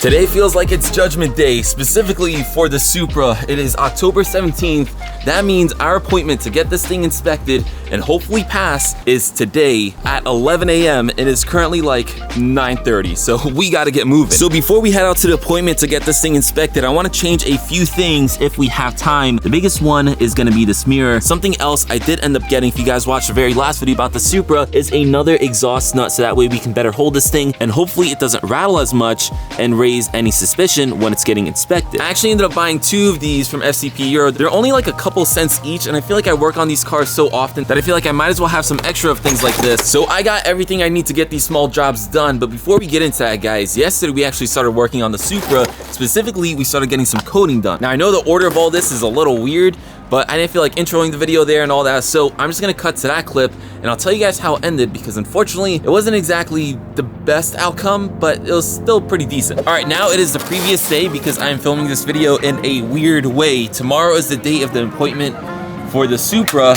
Today feels like it's Judgment Day, specifically for the Supra. It is October 17th. That means our appointment to get this thing inspected and hopefully pass is today at 11 a.m. It is currently like 9:30, so we gotta get moving. So before we head out to the appointment to get this thing inspected, I wanna change a few things if we have time. The biggest one is gonna be this mirror. Something else I did end up getting, if you guys watched the very last video about the Supra, is another exhaust nut, so that way we can better hold this thing and hopefully it doesn't rattle as much and raise any suspicion when it's getting inspected. I actually ended up buying 2 of these from FCP Euro. They're only like a couple cents each, and I feel like I work on these cars so often that I feel like I might as well have some extra of things like this. So I got everything I need to get these small jobs done. But before we get into that, guys, yesterday we actually started working on the Supra. Specifically, we started getting some coating done. Now I know the order of all this is a little weird, but I didn't feel like introing the video there and all that, so I'm just gonna cut to that clip and I'll tell you guys how it ended, because unfortunately it wasn't exactly the best outcome, but it was still pretty decent. All right, now it is the previous day because I am filming this video in a weird way. Tomorrow is the date of the appointment for the Supra.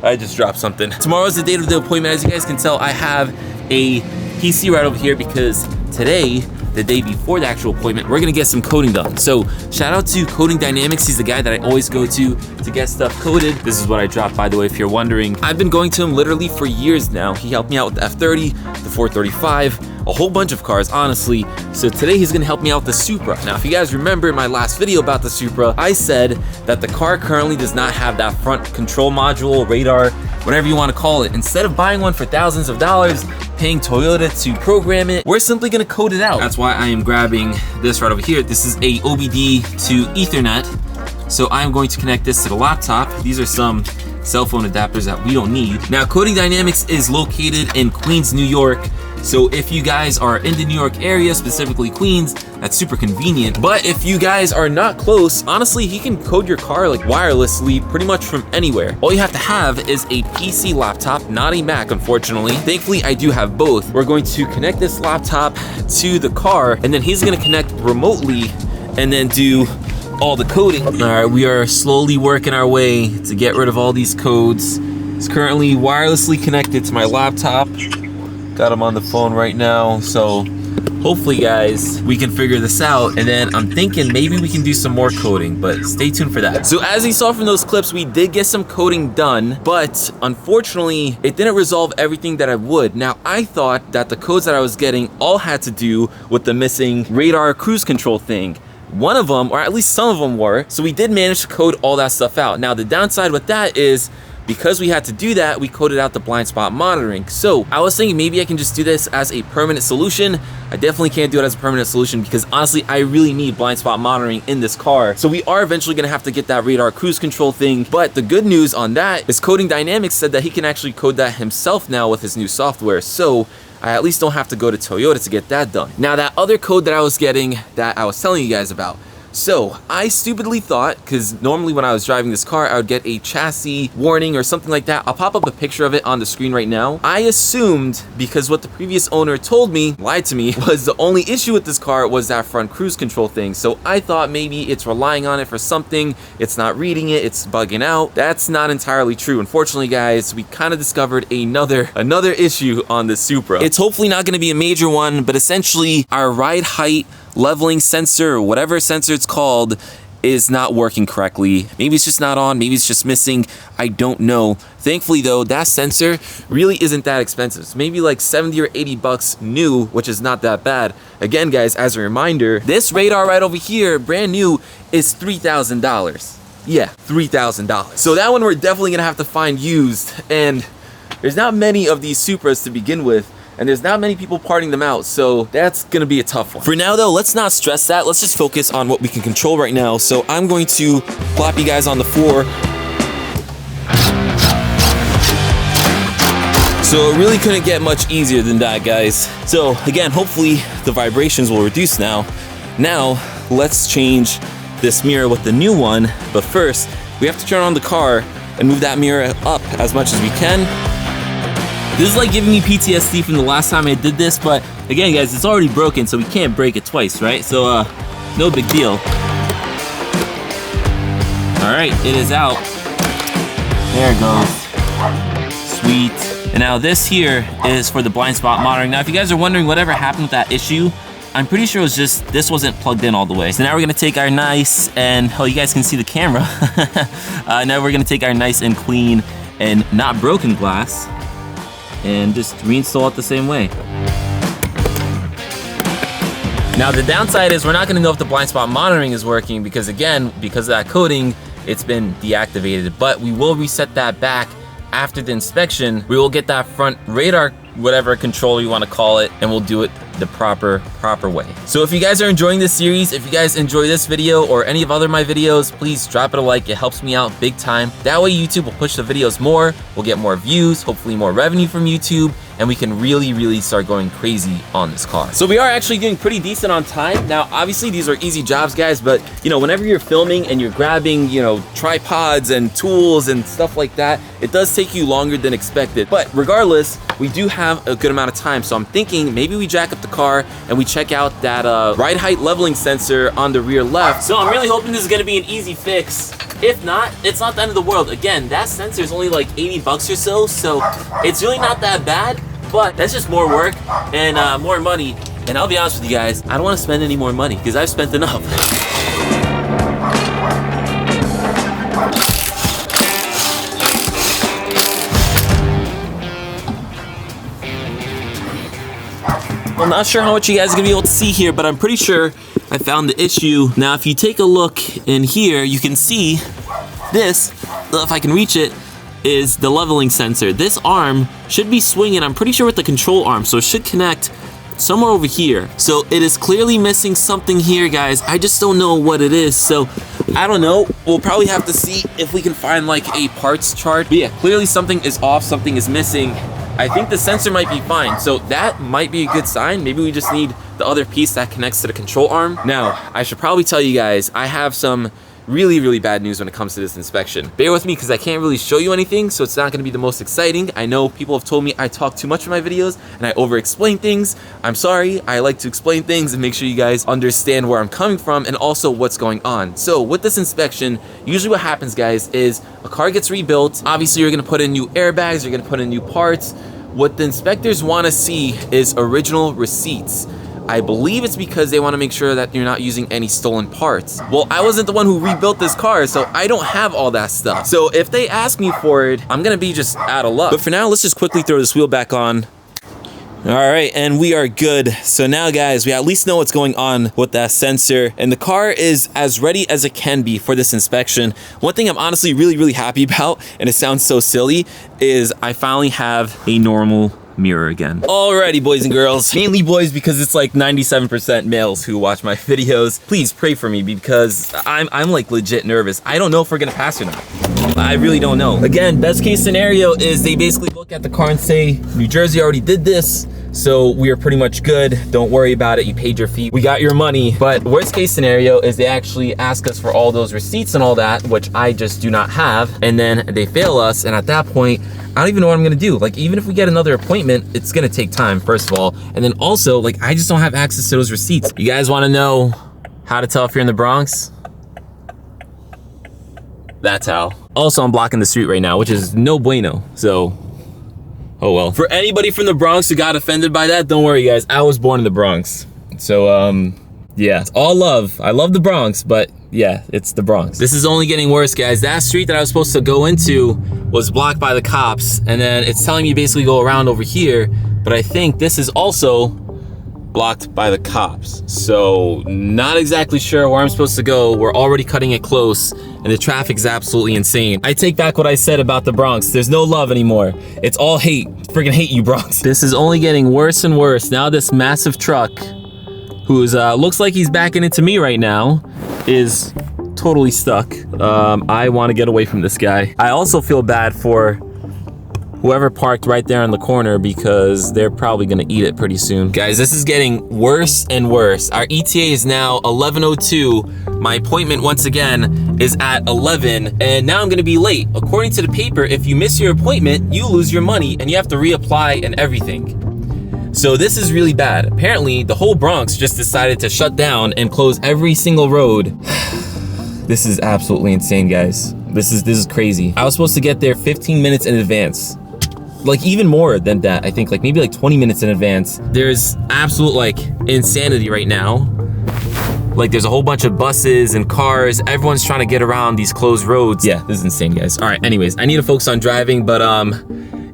I just dropped something. Tomorrow is the date of the appointment. As you guys can tell, I have a PC right over here because today, the day before the actual appointment, we're gonna get some coating done. So shout out to Coating Dynamics. He's the guy that I always go to get stuff coated. This is what I dropped, by the way, if you're wondering. I've been going to him literally for years now. He helped me out with the F30, the 435, a whole bunch of cars, honestly. So today he's gonna help me out with the Supra. Now, if you guys remember my last video about the Supra, I said that the car currently does not have that front control module, radar, whatever you wanna call it. Instead of buying one for thousands of dollars, paying Toyota to program it, we're simply gonna code it out. That's why I am grabbing this right over here. This is a OBD to Ethernet. So I'm going to connect this to the laptop. These are some cell phone adapters that we don't need. Now, Coating Dynamics is located in Queens, New York. So if you guys are in the New York area, specifically Queens, that's super convenient. But if you guys are not close, honestly, he can code your car like wirelessly pretty much from anywhere. All you have to have is a PC laptop, not a Mac, unfortunately. Thankfully, I do have both. We're going to connect this laptop to the car, and then he's gonna connect remotely and then do all the coding. All right, we are slowly working our way to get rid of all these codes. It's currently wirelessly connected to my laptop. Got him on the phone right now, so hopefully, guys, we can figure this out, and then I'm thinking maybe we can do some more coding, but stay tuned for that. So as you saw from those clips, we did get some coding done, but unfortunately, it didn't resolve everything that I would. Now, I thought that the codes that I was getting all had to do with the missing radar cruise control thing. One of them, or at least some of them were, so we did manage to code all that stuff out. Now, the downside with that is, because we had to do that, we coded out the blind spot monitoring. So I was thinking maybe I can just do this as a permanent solution. I definitely can't do it as a permanent solution because honestly, I really need blind spot monitoring in this car. So we are eventually gonna have to get that radar cruise control thing. But the good news on that is Coating Dynamics said that he can actually code that himself now with his new software. So I at least don't have to go to Toyota to get that done. Now, that other code that I was getting that I was telling you guys about, so I stupidly thought, because normally when I was driving this car, I would get a chassis warning or something like that. I'll pop up a picture of it on the screen right now. I assumed, because what the previous owner told me, lied to me, was the only issue with this car was that front cruise control thing. So I thought maybe it's relying on it for something, it's not reading it, it's bugging out. That's not entirely true. Unfortunately, guys, we kind of discovered another issue on the Supra. It's hopefully not gonna be a major one, but essentially our ride height leveling sensor, or whatever sensor it's called, is not working correctly. Maybe it's just not on, maybe it's just missing, I don't know. Thankfully though, that sensor really isn't that expensive. It's maybe like 70 or 80 bucks new, which is not that bad. Again, guys, as a reminder, this radar right over here, brand new, is $3,000. Yeah, $3,000. So that one we're definitely gonna have to find used, and there's not many of these Supras to begin with, and there's not many people parting them out, so that's gonna be a tough one. For now though, let's not stress that. Let's just focus on what we can control right now. So I'm going to plop you guys on the floor. So it really couldn't get much easier than that, guys. So again, hopefully the vibrations will reduce now. Now, let's change this mirror with the new one, but first, we have to turn on the car and move that mirror up as much as we can. This is like giving me PTSD from the last time I did this, but again, guys, it's already broken, so we can't break it twice, right? So, no big deal. All right, it is out. There it goes. Sweet. And now this here is for the blind spot monitoring. Now, if you guys are wondering whatever happened with that issue, I'm pretty sure it was just, this wasn't plugged in all the way. So now we're gonna take our nice and, oh, you guys can see the camera. Now we're gonna take our nice and clean and not broken glass and just reinstall it the same way. Now the downside is we're not gonna know if the blind spot monitoring is working because again, because of that coating, it's been deactivated, but we will reset that back after the inspection. We will get that front radar, whatever control you wanna call it, and we'll do it the proper way. So if you guys are enjoying this series, if you guys enjoy this video or any of other my videos, please drop it a like. It helps me out big time. That way YouTube will push the videos more, we'll get more views, hopefully more revenue from YouTube, and we can really start going crazy on this car. So we are actually doing pretty decent on time. Now, obviously these are easy jobs, guys, but you know, whenever you're filming and you're grabbing, you know, tripods and tools and stuff like that, it does take you longer than expected. But regardless, we do have a good amount of time. So I'm thinking maybe we jack up the car and we check out that ride height leveling sensor on the rear left. So I'm really hoping this is gonna be an easy fix. If not, it's not the end of the world. Again, that sensor is only like 80 bucks or so it's really not that bad, but that's just more work and more money. And I'll be honest with you guys, I don't wanna spend any more money because I've spent enough. I'm not sure how much you guys are gonna be able to see here, but I'm pretty sure I found the issue. Now, if you take a look in here, you can see this, if I can reach it, is the leveling sensor. This arm should be swinging, I'm pretty sure with the control arm, so it should connect somewhere over here. So it is clearly missing something here, guys. I just don't know what it is. So I don't know. We'll probably have to see if we can find like a parts chart. But yeah, clearly something is off, something is missing. I think the sensor might be fine, so that might be a good sign. Maybe we just need the other piece that connects to the control arm. Now, I should probably tell you guys, I have some really bad news when it comes to this inspection. Bear with me because I can't really show you anything, so it's not gonna be the most exciting. I know people have told me I talk too much in my videos and I over-explain things. I'm sorry, I like to explain things and make sure you guys understand where I'm coming from and also what's going on. So with this inspection, usually what happens, guys, is a car gets rebuilt. Obviously, you're gonna put in new airbags, you're gonna put in new parts. What the inspectors wanna see is original receipts. I believe it's because they want to make sure that you're not using any stolen parts. Well, I wasn't the one who rebuilt this car, so I don't have all that stuff. So if they ask me for it, I'm gonna be just out of luck. But for now, let's just quickly throw this wheel back on. All right, and we are good. So now, guys, we at least know what's going on with that sensor, and the car is as ready as it can be for this inspection. One thing I'm honestly really happy about, and it sounds so silly, is I finally have a normal mirror again. Alrighty, boys and girls, mainly boys because it's like 97% males who watch my videos. Please pray for me because I'm like legit nervous. I don't know if we're gonna pass or not. I really don't know. Again, best case scenario is they basically look at the car and say, New Jersey already did this, so we are pretty much good. Don't worry about it. You paid your fee. We got your money. But worst case scenario is they actually ask us for all those receipts and all that, which I just do not have. And then they fail us. And at that point, I don't even know what I'm gonna do. Like, even if we get another appointment, it's gonna take time, first of all. And then also, like, I just don't have access to those receipts. You guys wanna know how to tell if you're in the Bronx? That's how. Also, I'm blocking the street right now, which is no bueno. So, oh well. For anybody from the Bronx who got offended by that, don't worry, guys. I was born in the Bronx. So, yeah, it's all love. I love the Bronx, but yeah, it's the Bronx. This is only getting worse, guys. That street that I was supposed to go into was blocked by the cops, and then it's telling me basically go around over here, but I think this is also blocked by the cops. So not exactly sure where I'm supposed to go. We're already cutting it close, and the traffic is absolutely insane. I take back what I said about the Bronx. There's no love anymore. It's all hate. Freaking hate you, Bronx. This is only getting worse and worse. Now this massive truck, who's looks like he's backing into me right now, is totally stuck. I want to get away from this guy. I also feel bad for whoever parked right there in the corner because they're probably gonna eat it pretty soon. Guys, this is getting worse and worse. Our ETA is now 11:02. My appointment, once again, is at 11, and now I'm gonna be late. According to the paper, if you miss your appointment, you lose your money and you have to reapply and everything. So this is really bad. Apparently, the whole Bronx just decided to shut down and close every single road. This is absolutely insane, guys. This is crazy. I was supposed to get there 15 minutes in advance. like even more than that, I think, like maybe like 20 minutes in advance. There's absolute like insanity right now. Like there's a whole bunch of buses and cars. Everyone's trying to get around these closed roads. Yeah, this is insane, guys. All right, anyways, I need to focus on driving, but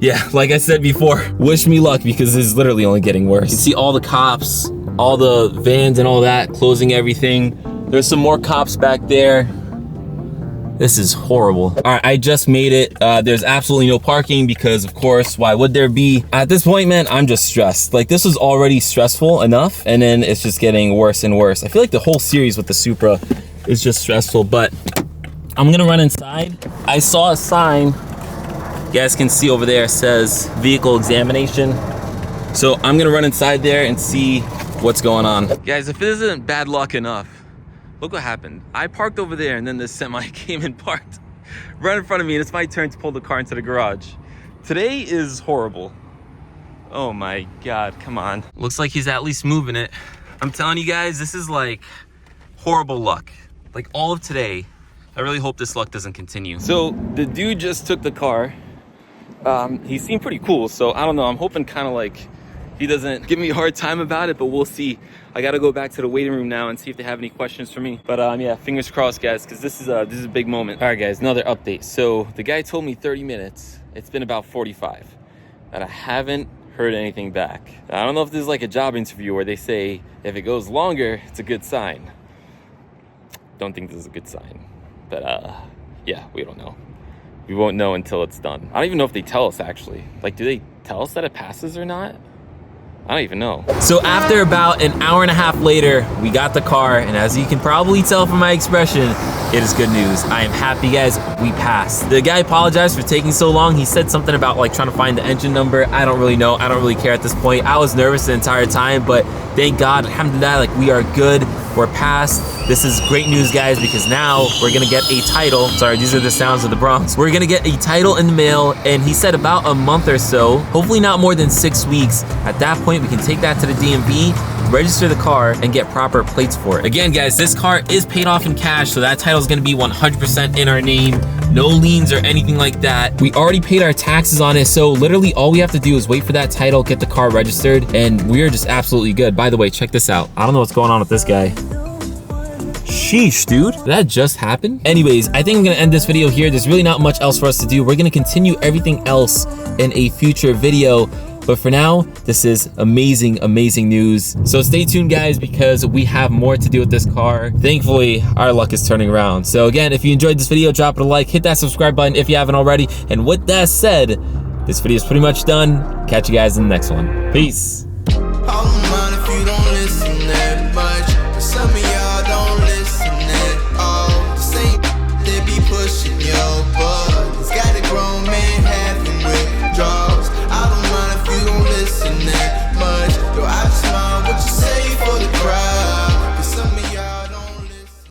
yeah, like I said before, wish me luck because this is literally only getting worse. You can see all the cops, all the vans and all that, closing everything. There's some more cops back there. This is horrible. All right, I just made it. There's absolutely no parking because, of course, why would there be? At this point, man, I'm just stressed. Like, this was already stressful enough, and then it's just getting worse and worse. I feel like the whole series with the Supra is just stressful, but I'm gonna run inside. I saw a sign, you guys can see over there, it says vehicle examination. So I'm gonna run inside there and see what's going on. Guys, if it isn't bad luck enough, look what happened. I parked over there and then this semi came and parked right in front of me, and it's my turn to pull the car into the garage. Today is horrible. Oh my God, come on. Looks like he's at least moving it. I'm telling you guys, this is like horrible luck. Like all of today, I really hope this luck doesn't continue. So the dude just took the car. He seemed pretty cool, so I don't know. I'm hoping kind of like he doesn't give me a hard time about it, but we'll see. I gotta go back to the waiting room now and see if they have any questions for me. But yeah, fingers crossed, guys, because this is a big moment. All right, guys, another update. So the guy told me 30 minutes. It's been about 45, and I haven't heard anything back. I don't know if this is like a job interview where they say if it goes longer, it's a good sign. Don't think this is a good sign, but yeah, we don't know. We won't know until it's done. I don't even know if they tell us, actually. Like, do they tell us that it passes or not? I don't even know. So after about an hour and a half later, we got the car, and as you can probably tell from my expression, it is good news. I am happy, guys, we passed. The guy apologized for taking so long. He said something about like trying to find the engine number. I don't really know. I don't really care at this point. I was nervous the entire time, but thank God, alhamdulillah, like we are good. We're passed. This is great news, guys, because now we're gonna get a title. Sorry, these are the sounds of the Bronx. We're gonna get a title in the mail, and he said about a month or so, hopefully not more than 6 weeks. At that point, we can take that to the DMV, register the car, and get proper plates for it. Again, guys, this car is paid off in cash, so that title is gonna be 100% in our name. No liens or anything like that. We already paid our taxes on it, so literally all we have to do is wait for that title, get the car registered, and we're just absolutely good. By the way, check this out. I don't know what's going on with this guy. Sheesh, dude. Did that just happen? Anyways, I think I'm gonna end this video here. There's really not much else for us to do. We're gonna continue everything else in a future video. But for now, this is amazing, amazing news. So stay tuned, guys, because we have more to do with this car. Thankfully, our luck is turning around. So again, if you enjoyed this video, drop it a like, hit that subscribe button if you haven't already. And with that said, this video is pretty much done. Catch you guys in the next one. Peace.